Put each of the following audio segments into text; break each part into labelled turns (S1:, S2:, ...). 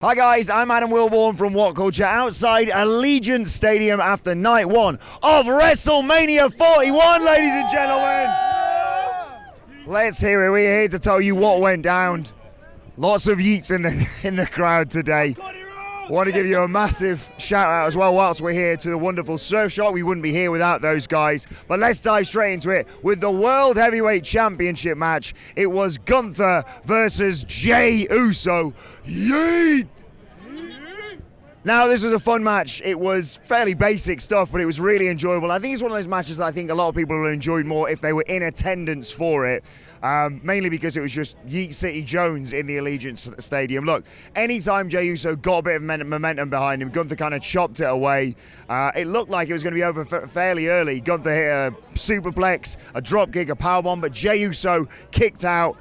S1: Hi guys, I'm Adam Wilborn from WhatCulture outside Allegiant Stadium after night one of WrestleMania 41, ladies and gentlemen. Let's hear it. We're here to tell you what went down. Lots of yeets in the crowd today. I want to give you a massive shout out as well whilst we're here to the wonderful Surfshark. We wouldn't be here without those guys. But let's dive straight into it with the World Heavyweight Championship match. It was Gunther versus Jey Uso. Yeet! Now, this was a fun match. It was fairly basic stuff, but it was really enjoyable. I think it's one of those matches that I think a lot of people would have enjoyed more if they were in attendance for it. Mainly because it was just Yeet City Jones in the Allegiant Stadium. Look, anytime Jey Uso got a bit of momentum behind him, Gunther kind of chopped it away. It looked like it was going to be over fairly early. Gunther hit a superplex, a dropkick, a powerbomb, but Jey Uso kicked out.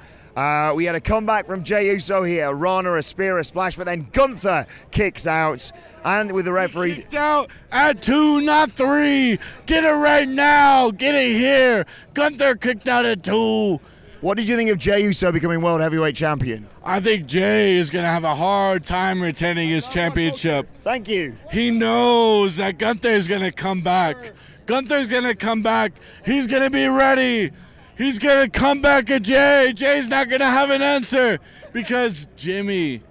S1: We had a comeback from Jey Uso here, a Rana, a spear, a splash, but then Gunther kicks out. And with the referee...
S2: Kicked out at 2, not 3. Get it right now. Get it here. Gunther kicked out at 2.
S1: What did you think of Jey Uso becoming World Heavyweight Champion?
S2: I think Jey is going to have a hard time retaining his championship.
S1: Thank you.
S2: He knows that Gunther is going to come back. Gunther's going to come back. He's going to be ready. He's going to come back at Jey. Jey's not going to have an answer because Jimmy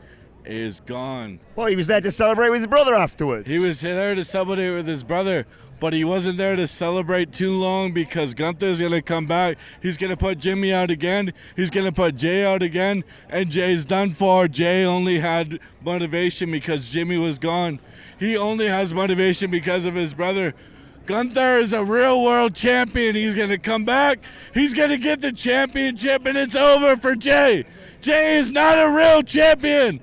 S2: is gone.
S1: Well, he was there to celebrate with his brother afterwards.
S2: He was there to celebrate with his brother, but he wasn't there to celebrate too long because Gunther's going to come back. He's going to put Jimmy out again. He's going to put Jey out again, and Jey's done for. Jey only had motivation because Jimmy was gone. He only has motivation because of his brother. Gunther is a real world champion. He's going to come back. He's going to get the championship, and it's over for Jey. Jey is not a real champion.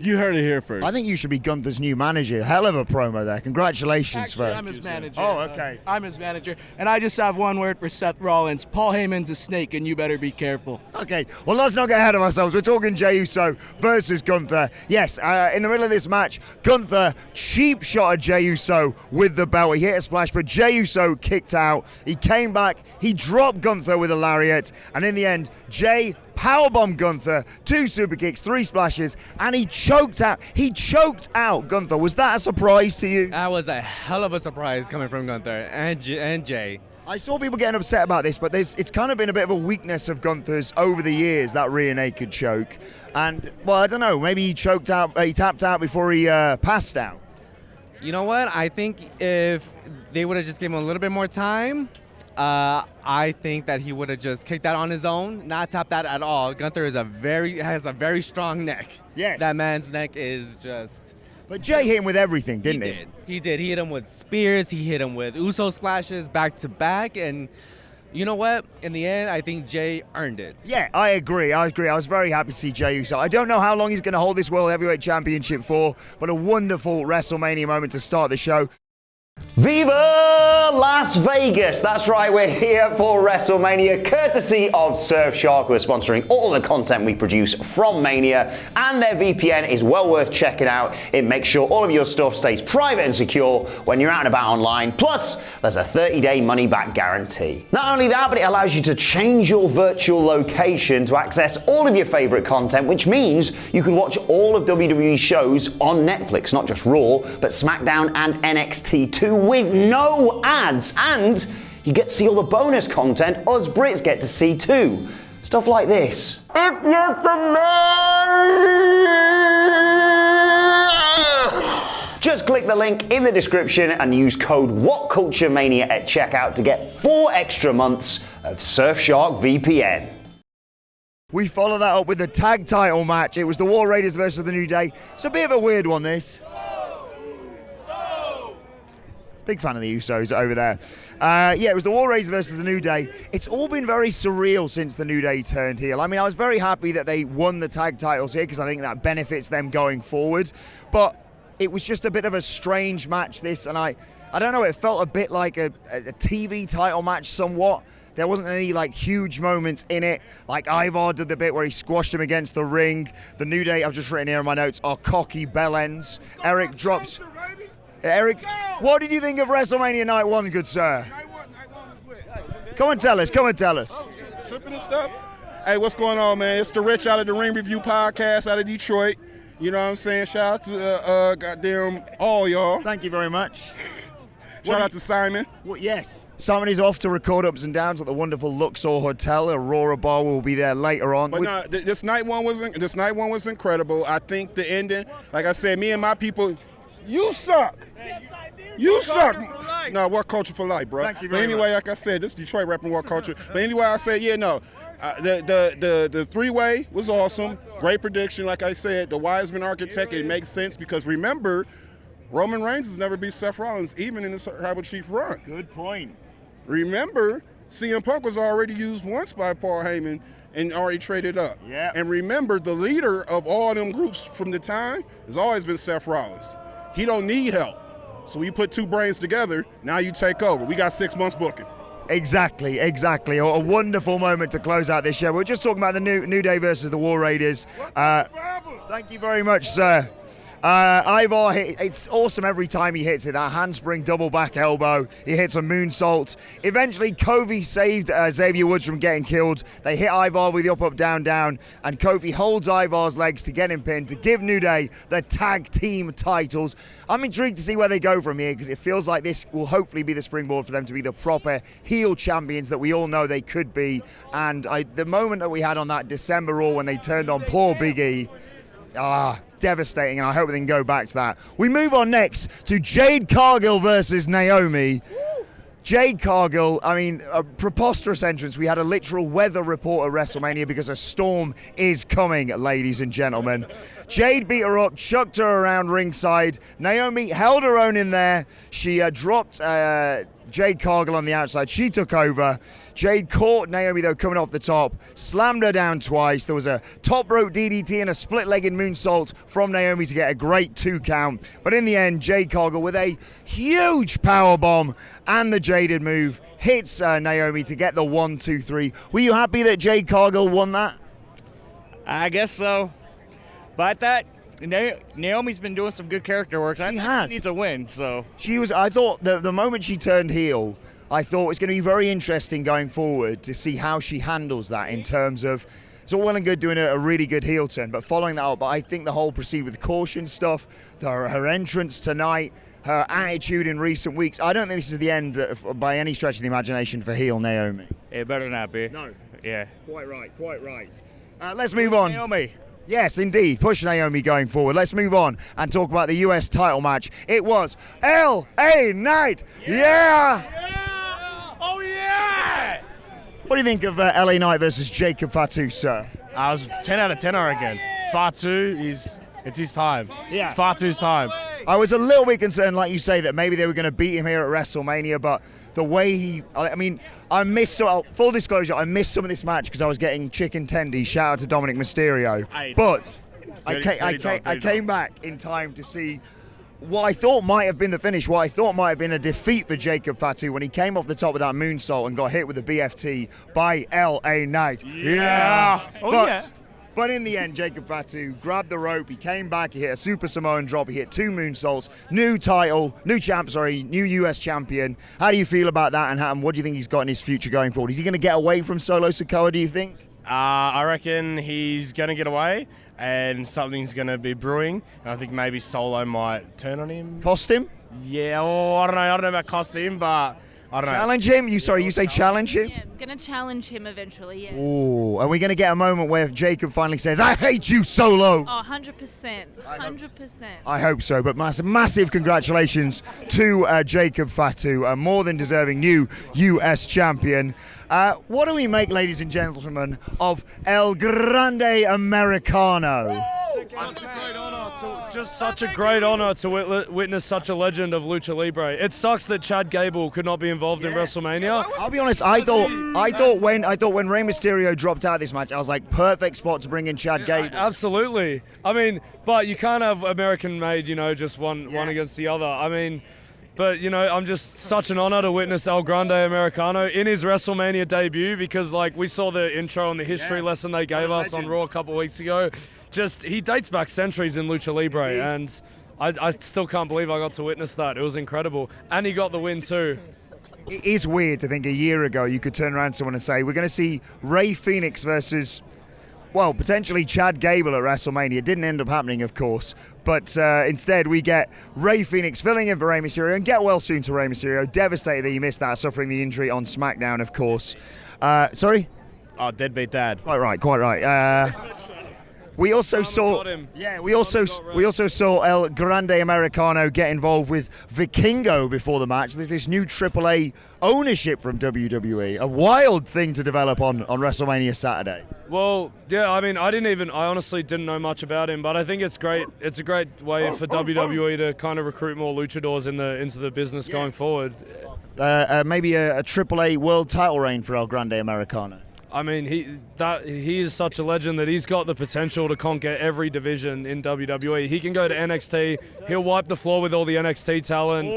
S2: You heard it here first.
S1: I think you should be Gunther's new manager. Hell of a promo there. Congratulations,
S3: Actually, I'm his manager.
S1: Oh, okay.
S3: I'm his manager, and I just have one word for Seth Rollins. Paul Heyman's a snake, and you better be careful.
S1: Okay, well, let's not get ahead of ourselves. We're talking Jey Uso versus Gunther. Yes, in the middle of this match, Gunther cheap shot at Jey Uso with the belt. He hit a splash, but Jey Uso kicked out. He came back. He dropped Gunther with a lariat, and in the end, Jey powerbomb Gunther, 2 super kicks, 3 splashes, and he choked out. Gunther. Was that a surprise to you?
S4: That was a hell of a surprise coming from Gunther and Jey.
S1: I saw people getting upset about this, but it's kind of been a bit of a weakness of Gunther's over the years, that rear naked choke. And, well, I don't know, maybe he tapped out before he passed out.
S4: You know what? I think if they would have just given him a little bit more time, I think that he would have just kicked that on his own, not tapped that at all. Gunther has a very strong neck.
S1: Yes.
S4: That man's neck is just...
S1: But Jey hit him with everything, didn't he?
S4: He did. He hit him with spears. He hit him with Uso splashes back to back. And you know what? In the end, I think Jey earned it.
S1: Yeah, I agree. I was very happy to see Jey Uso. I don't know how long he's going to hold this World Heavyweight Championship for, but a wonderful WrestleMania moment to start the show. Viva Las Vegas! That's right, we're here for WrestleMania, courtesy of Surfshark, who are sponsoring all the content we produce from Mania, and their VPN is well worth checking out. It makes sure all of your stuff stays private and secure when you're out and about online. Plus, there's a 30-day money-back guarantee. Not only that, but it allows you to change your virtual location to access all of your favorite content, which means you can watch all of WWE shows on Netflix, not just Raw, but SmackDown and NXT too, with no ads, and you get to see all the bonus content us Brits get to see too. Stuff like this. If you're familiar, just click the link in the description and use code WhatCultureMania at checkout to get 4 extra months of Surfshark VPN. We follow that up with the tag title match. It was the War Raiders versus the New Day. It's a bit of a weird one, this. Big fan of the Usos over there. Yeah, it was the War Raiders versus the New Day. It's all been very surreal since the New Day turned heel. I mean, I was very happy that they won the tag titles here because I think that benefits them going forward. But it was just a bit of a strange match, this, and I don't know, it felt a bit like a TV title match somewhat. There wasn't any like huge moments in it. Like Ivar did the bit where he squashed him against the ring. The New Day, I've just written here in my notes, are cocky bell ends. Eric drops... Eric, what did you think of WrestleMania Night 1, good sir?
S5: Night one was lit.
S1: Come and tell us.
S5: Oh, tripping and stuff. Hey, what's going on, man? It's the Rich out of the Ring Review Podcast out of Detroit. You know what I'm saying? Shout out to goddamn all y'all.
S1: Thank you very much.
S5: Shout out to Simon.
S1: Well, yes. Simon is off to record Ups and Downs at the wonderful Luxor Hotel. Aurora Bar will be there later on.
S5: But no, this night one was incredible. I think the ending, like I said, me and my people, you suck. You suck. No, what culture for life, bro.
S1: Thank you
S5: But
S1: very
S5: anyway, like I said, this Detroit rapping what culture. But anyway, I said, yeah, no. The three-way was awesome. Great prediction, like I said. The Wiseman architect, it makes sense because remember, Roman Reigns has never beat Seth Rollins, even in his Tribal Chief run.
S1: Good point.
S5: Remember, CM Punk was already used once by Paul Heyman and already traded up.
S1: Yeah.
S5: And remember, the leader of all them groups from the time has always been Seth Rollins. He don't need help. So you put two brains together, now you take over. We got 6 months booking.
S1: Exactly. A wonderful moment to close out this show. We're just talking about the New Day versus the War Raiders. Thank you very much, sir. Ivar, it's awesome every time he hits it. That handspring double back elbow. He hits a moonsault. Eventually, Kofi saved Xavier Woods from getting killed. They hit Ivar with the up, down, down. And Kofi holds Ivar's legs to get him pinned to give New Day the tag team titles. I'm intrigued to see where they go from here because it feels like this will hopefully be the springboard for them to be the proper heel champions that we all know they could be. And the moment that we had on that December Raw when they turned on poor Big E, devastating, and I hope they can go back to that. We move on next to Jade Cargill versus Naomi. Jade Cargill, I mean, a preposterous entrance. We had a literal weather report at WrestleMania because a storm is coming, ladies and gentlemen. Jade beat her up, chucked her around ringside. Naomi held her own in there. She dropped Jade Cargill on the outside. She took over. Jade caught Naomi, though, coming off the top, slammed her down twice. There was a top rope DDT and a split-legged moonsault from Naomi to get a great 2 count. But in the end, Jade Cargill with a huge powerbomb and the Jaded move hits Naomi to get the 1, 2, 3. Were you happy that Jade Cargill won that?
S6: I guess so. But Naomi's been doing some good character work.
S1: She has.
S6: She needs a win, so.
S1: I thought the moment she turned heel, I thought it was going to be very interesting going forward to see how she handles that in terms of, it's all well and good doing a really good heel turn, but following that up, but I think the whole proceed with caution stuff, her entrance tonight, her attitude in recent weeks, I don't think this is the end by any stretch of the imagination for heel Naomi.
S6: It better not be.
S1: No.
S6: Yeah.
S1: Quite right. Let's move on.
S6: Naomi.
S1: Yes, indeed. Push Naomi going forward. Let's move on and talk about the US title match. It was LA Knight. Yeah!
S6: Oh, yeah!
S1: What do you think of LA Knight versus Jacob Fatu, sir?
S7: I was 10 out of 10, I reckon. Fatu, it's his time.
S1: Yeah.
S7: It's Fatu's time.
S1: I was a little bit concerned, like you say, that maybe they were going to beat him here at WrestleMania, but the way I missed, full disclosure, I missed some of this match because I was getting chicken tendies. Shout out to Dominic Mysterio. But I came back in time to see what I thought might have been the finish, what I thought might have been a defeat for Jacob Fatu when he came off the top of that moonsault and got hit with the BFT by LA Knight. Yeah! But in the end, Jacob Fatu grabbed the rope, he came back, he hit a Super Samoan drop, he hit 2 moonsaults, new US champion. How do you feel about that, and what do you think he's got in his future going forward? Is he going to get away from Solo Sikoa, do you think?
S7: I reckon he's going to get away and something's going to be brewing. And I think maybe Solo might turn on him.
S1: Cost him?
S7: Yeah, I don't know about cost him, but I don't know.
S1: Challenge him? You say challenge him?
S8: Yeah, I'm going to challenge him eventually, yeah.
S1: Ooh, are we going to get a moment where Jacob finally says, I hate you, Solo?
S8: Oh, 100%. 100%.
S1: I hope so, but massive congratulations to Jacob Fatu, a more than deserving new US champion. What do we make, ladies and gentlemen, of El Grande Americano?
S9: Such a great honor to witness such a legend of Lucha Libre. It sucks that Chad Gable could not be involved in WrestleMania.
S1: I'll be honest, I thought when Rey Mysterio dropped out of this match, I was like, perfect spot to bring in Chad Gable.
S9: Absolutely. I mean, but you can't have American-made, just one against the other. I mean, but, I'm just such an honor to witness El Grande Americano in his WrestleMania debut because, we saw the intro and the history lesson they gave us on Raw a couple of weeks ago. He dates back centuries in Lucha Libre, and I still can't believe I got to witness that. It was incredible. And he got the win, too.
S1: It is weird to think a year ago you could turn around to someone and say, we're going to see Rey Fénix versus well, potentially Chad Gable at WrestleMania. It didn't end up happening, of course, but instead we get Rey Fenix filling in for Rey Mysterio, and get well soon to Rey Mysterio. Devastated that he missed that, suffering the injury on SmackDown, of course. Sorry?
S7: Oh, deadbeat dad.
S1: Quite right. We also saw, we also saw El Grande Americano get involved with Vikingo before the match. There's this new AAA ownership from WWE, a wild thing to develop on WrestleMania Saturday.
S9: Well, yeah, I mean, I honestly didn't know much about him, but I think it's great. It's a great way for WWE to kind of recruit more luchadors into the business going forward.
S1: Maybe a AAA world title reign for El Grande Americano.
S9: I mean, he is such a legend that he's got the potential to conquer every division in WWE. He can go to NXT. He'll wipe the floor with all the NXT talent.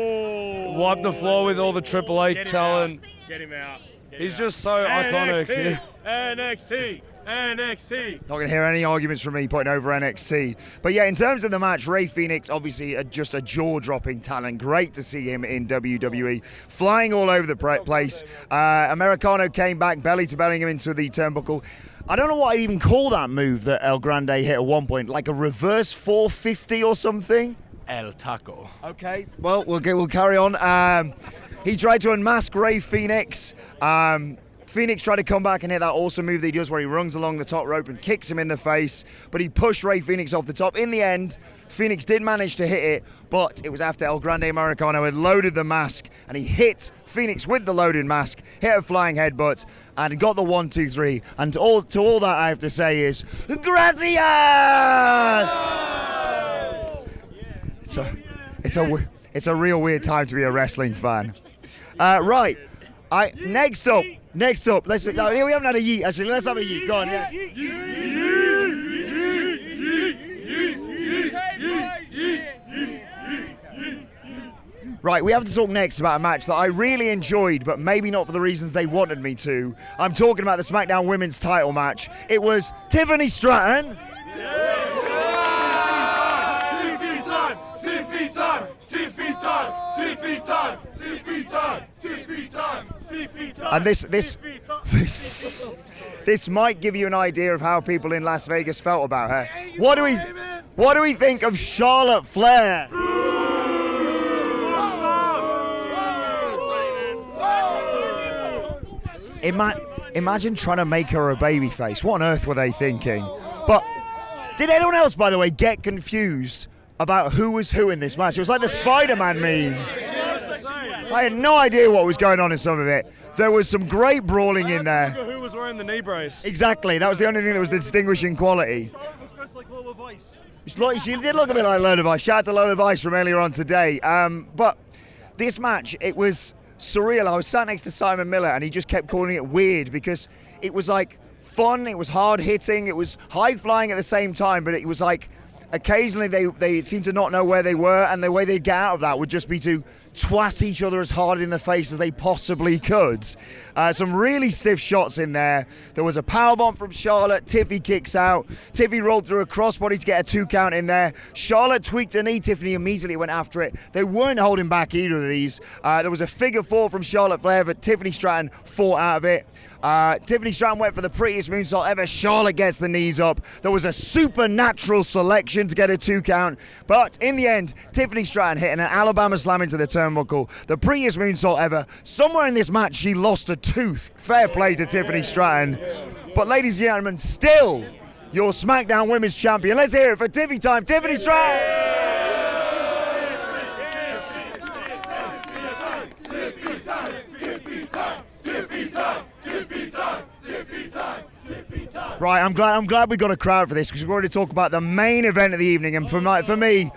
S9: Wipe the floor with all the AAA talent.
S7: Get him out.
S9: He's just so iconic.
S7: NXT.
S1: Not going to hear any arguments from me putting over NXT. But yeah, in terms of the match, Rey Fenix, obviously just a jaw-dropping talent. Great to see him in WWE. Flying all over the place. Americano came back, belly to belly him into the turnbuckle. I don't know what I'd even call that move that El Grande hit at one point. Like a reverse 450 or something?
S7: El Taco.
S1: Okay, well, we'll carry on. He tried to unmask Rey Fenix. Phoenix tried to come back and hit that awesome move that he does where he runs along the top rope and kicks him in the face, but he pushed Rey Fenix off the top. In the end, Phoenix did manage to hit it, but it was after El Grande Americano had loaded the mask, and he hit Phoenix with the loaded mask, hit a flying headbutt, and got the 1, 2, 3. And to all that I have to say is, gracias! It's a real weird time to be a wrestling fan. Right. Next up, let's. No, we haven't had a yeet. Actually, let's have a yeet. Go on, yeah. Right, we have to talk next about a match that I really enjoyed, but maybe not for the reasons they wanted me to. I'm talking about the SmackDown Women's Title match. It was Tiffany Stratton. And this might give you an idea of how people in Las Vegas felt about her. What do we think of Charlotte Flair? Imagine trying to make her a babyface. What on earth were they thinking? But did anyone else, by the way, get confused about who was who in this match? It was like the Spider-Man meme. I had no idea what was going on in some of it. There was some great brawling in there.
S9: Who was wearing the knee brace?
S1: Exactly. That was the only thing that was the distinguishing quality. She did look a bit like Lola Vice. Shout out to Lola Vice from earlier on today. But this match, it was surreal. I was sat next to Simon Miller, and he just kept calling it weird because it was like fun, it was hard hitting, it was high flying at the same time, but it was like occasionally they seemed to not know where they were, and the way they'd get out of that would just be to twat each other as hard in the face as they possibly could. Some really stiff shots in there. There was a powerbomb from Charlotte. Tiffy kicks out. Tiffy rolled through a crossbody to get a 2 count in there. Charlotte tweaked her knee. Tiffany immediately went after it. They weren't holding back either of these. There was a figure 4 from Charlotte Flair, but Tiffany Stratton fought out of it. Tiffany Stratton went for the prettiest moonsault ever. Charlotte gets the knees up. There was a supernatural selection to get a 2 count. But in the end, Tiffany Stratton hitting an Alabama slam into the turnbuckle. The prettiest moonsault ever. Somewhere in this match, she lost a tooth. Fair play to Tiffany Stratton. But ladies and gentlemen, still your SmackDown Women's Champion. Let's hear it for Tiffy time. Tiffany Stratton! Right, I'm glad we got a crowd for this because we're going to talk about the main event of the evening, and for me,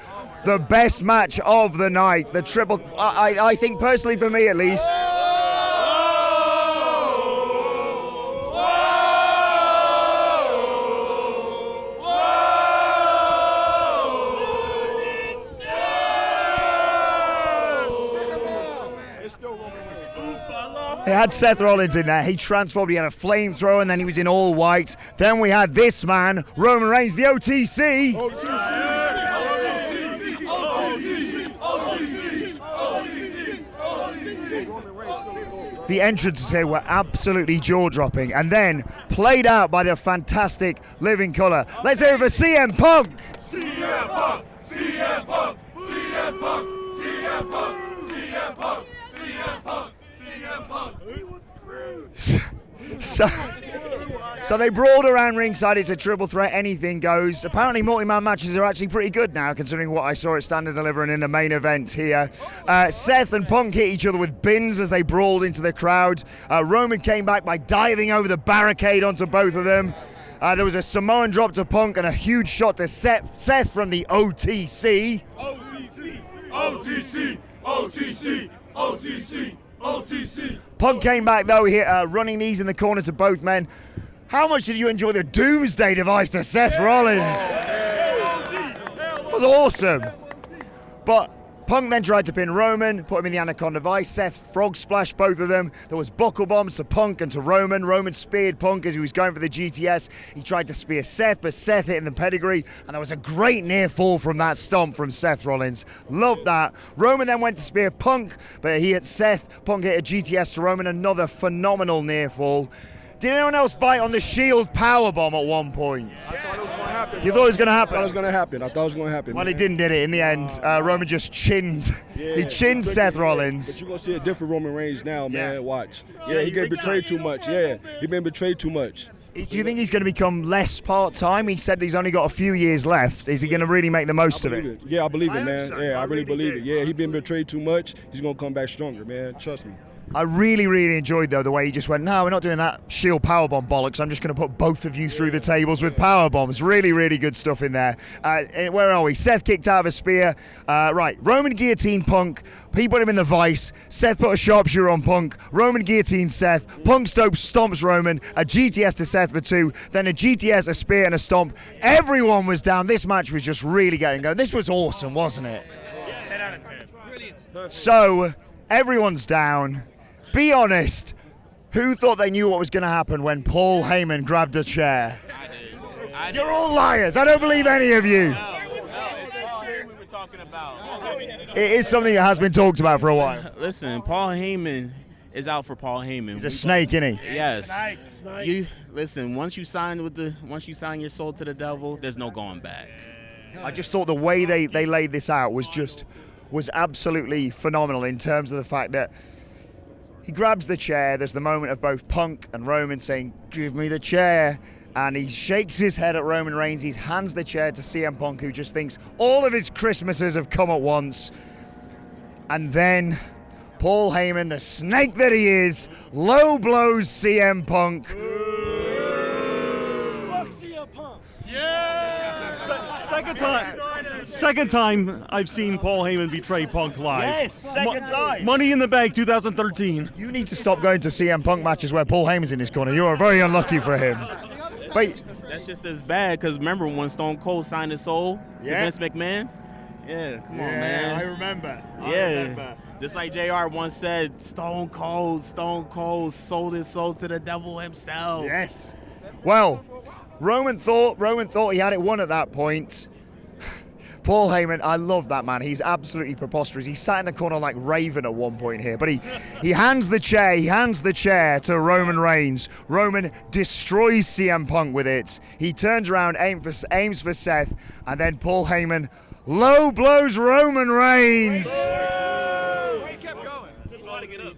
S1: the best match of the night, the triple. I think personally, for me at least. They had Seth Rollins in there. He transformed. He had a flamethrower, and then he was in all white. Then we had this man, Roman Reigns, the OTC. The entrances here were absolutely jaw-dropping, and then played out by the fantastic Living Colour. Let's hear it for CM Punk!
S10: CM Punk! CM Punk! CM Punk! CM Punk! CM Punk! CM Punk! CM Punk! He was
S1: So they brawled around ringside. It's a triple threat, anything goes. Apparently multi-man matches are actually pretty good now, considering what I saw at Stand and Deliver and in the main event here. Seth and Punk hit each other with bins as they brawled into the crowd. Roman came back by diving over the barricade onto both of them. There was a Samoan drop to Punk and a huge shot to Seth from the OTC.
S10: OTC! OTC! OTC! OTC! OTC!
S1: Punk came back though, he hit running knees in the corner to both men. How much did you enjoy the Doomsday device to Seth Rollins? It was awesome. But Punk then tried to pin Roman, put him in the Anaconda Vice. Seth frog splashed both of them. There was buckle bombs to Punk and to Roman. Roman speared Punk as he was going for the GTS. He tried to spear Seth, but Seth hit in the pedigree. And there was a great near fall from that stomp from Seth Rollins. Loved that. Roman then went to spear Punk, but he hit Seth. Punk hit a GTS to Roman. Another phenomenal near fall. Did anyone else bite on the Shield powerbomb at one point?
S5: I thought it was going to happen.
S1: You thought it was going to happen?
S5: I thought it was going to happen. I thought it was going to happen.
S1: Well, he didn't, did it? In the end, Roman just chinned.
S5: Yeah,
S1: he chinned Seth Rollins.
S5: But you're going to see a different Roman Reigns now, man. Watch. Yeah, he getting betrayed too much. Yeah, he been betrayed too much.
S1: Do you think he's going to become less part-time? He said he's only got a few years left. Is he going to really make the most of it?
S5: Yeah, I believe it, man. Yeah, I really believe it. Yeah, he been betrayed too much. He's going to come back stronger, man. Trust me.
S1: I really, really enjoyed, though, the way he just went, no, we're not doing that Shield powerbomb bollocks. I'm just going to put both of you through the tables with powerbombs. Really, really good stuff in there. Where are we? Seth kicked out of a spear. Right, Roman guillotine Punk. He put him in the vice. Seth put a sharpshooter on Punk. Roman guillotine Seth. Punk stomps Roman. A GTS to Seth for 2. Then a GTS, a spear, and a stomp. Everyone was down. This match was just really getting going. This was awesome, wasn't it?
S10: 10 out of 10. Brilliant.
S1: So, everyone's down. Be honest, who thought they knew what was going to happen when Paul Heyman grabbed a chair?
S11: I did.
S1: You're all liars. I don't believe any of you. It is something that has been talked about for a while.
S11: Listen, Paul Heyman is out for Paul Heyman.
S1: He's a snake, isn't he?
S11: Yes. You listen. Once you sign your soul to the devil, there's no going back.
S1: I just thought the way they laid this out was absolutely phenomenal in terms of the fact that he grabs the chair. There's the moment of both Punk and Roman saying, "Give me the chair." And he shakes his head at Roman Reigns. He hands the chair to CM Punk, who just thinks all of his Christmases have come at once. And then Paul Heyman, the snake that he is, low blows CM Punk.
S10: Fuck CM Punk. Yeah!
S12: Second time I've seen Paul Heyman betray Punk live.
S1: Yes, second time.
S12: Money in the Bank 2013.
S1: You need to stop going to CM Punk matches where Paul Heyman's in his corner. You are very unlucky for him. Wait.
S11: That's just as bad, because remember when Stone Cold signed his soul to Vince McMahon? Yeah, come on, man.
S1: I remember.
S11: Just like JR once said, Stone Cold sold his soul to the devil himself.
S1: Yes. Well, Roman thought he had it won at that point. Paul Heyman, I love that man. He's absolutely preposterous. He sat in the corner like Raven at one point here, but he hands the chair to Roman Reigns. Roman destroys CM Punk with it. He turns around, aims for Seth, and then Paul Heyman low blows Roman Reigns.
S10: He kept going. Took a while to get up.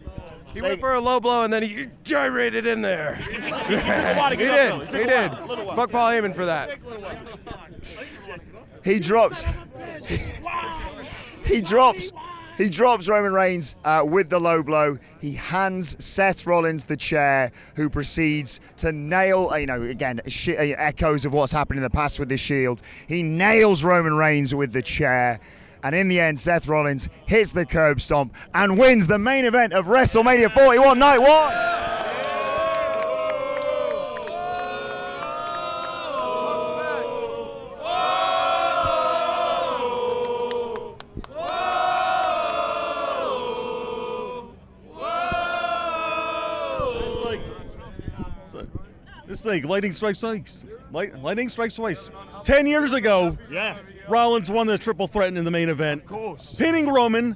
S13: He went for a low blow and then he gyrated in there.
S10: He did.
S13: Fuck Paul Heyman for that.
S1: He drops Roman Reigns with the low blow. He hands Seth Rollins the chair, who proceeds to nail, again, echoes of what's happened in the past with the Shield. He nails Roman Reigns with the chair. And in the end, Seth Rollins hits the curb stomp and wins the main event of WrestleMania 41 Night 1.
S12: It's like lightning strikes twice. Lightning strikes twice. 10 years ago, Rollins won the triple threat in the main event.
S1: Of course.
S12: Pinning Roman,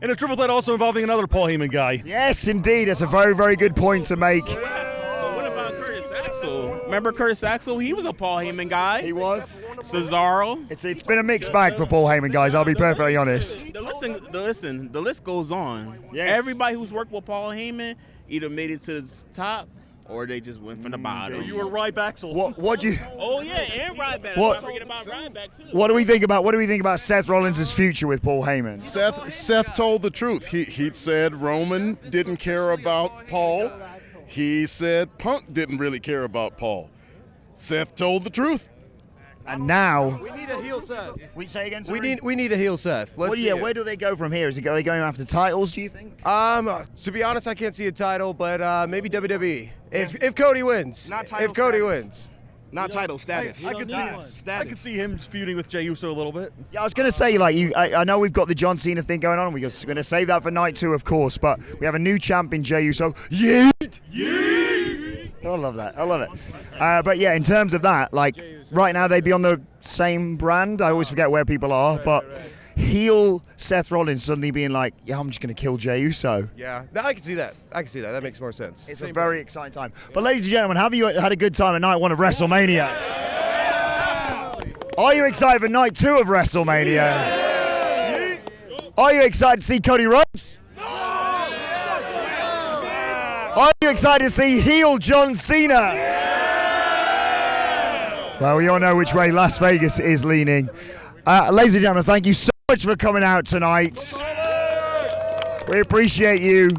S12: And a triple threat also involving another Paul Heyman guy.
S1: Yes, indeed. That's a very, very good point to make.
S11: What about Curtis Axel? Remember Curtis Axel? He was a Paul Heyman guy.
S1: He was.
S11: Cesaro.
S1: It's been a mixed bag for Paul Heyman, guys. I'll be perfectly honest.
S11: The list goes on.
S1: Yes.
S11: Everybody who's worked with Paul Heyman either made it to the top or they just went from the bottom.
S12: You were Ryback.
S1: What do you?
S11: Oh yeah, and Ryback.
S1: What?
S11: I'm forgetting about Ryback too.
S1: What do we think about Seth Rollins' future with Paul Heyman?
S5: Seth told the truth. He said Roman didn't care about Paul. He said Punk didn't really care about Paul. Seth told the truth.
S1: And now
S14: We need a heel Seth.
S1: we say again.
S14: We need a heel Seth. Let's see it.
S1: Where do they go from here? Are they going after titles? Do you think?
S14: To be honest, I can't see a title, but maybe WWE. If Cody wins.
S11: Not title
S14: If Cody
S11: status.
S14: wins.
S11: Not title status.
S12: I could see him feuding with Jey Uso a little bit.
S1: Yeah, I was going to say, I know we've got the John Cena thing going on. We're going to save that for night 2, of course, but we have a new champ in Jey Uso. Yeet! I love that. I love it. But yeah, in terms of that, right now they'd be on the same brand. I always forget where people are, but heel Seth Rollins suddenly being like, yeah, I'm just going to kill Jey Uso.
S14: Yeah, no, I can see that. That makes more sense.
S1: It's a very exciting time. But ladies and gentlemen, have you had a good time at night 1 of WrestleMania? Are you excited for night 2 of WrestleMania? Are you excited to see Cody Rhodes? Are you excited to see heel John Cena? Well, we all know which way Las Vegas is leaning. Ladies and gentlemen, thank you so much for coming out tonight. We appreciate you.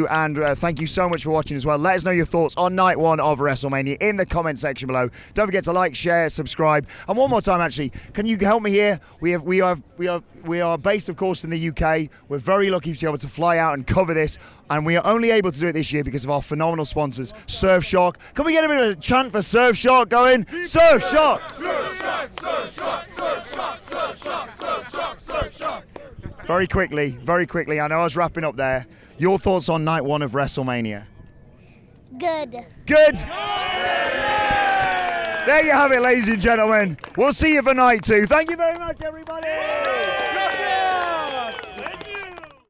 S1: And thank you so much for watching as well. Let us know your thoughts on night 1 of WrestleMania in the comment section below. Don't forget to like, share, subscribe. And one more time, actually, can you help me here? We are based, of course, in the UK. We're very lucky to be able to fly out and cover this. And we are only able to do it this year because of our phenomenal sponsors, Surfshark. Can we get a bit of a chant for Surfshark going? Surfshark!
S10: Surfshark! Surfshark! Surfshark! Surfshark! Surfshark! Surfshark!
S1: Very quickly, I know I was wrapping up there. Your thoughts on night 1 of WrestleMania?
S15: Good.
S1: Good! There you have it, ladies and gentlemen. We'll see you for night 2. Thank you very much, everybody!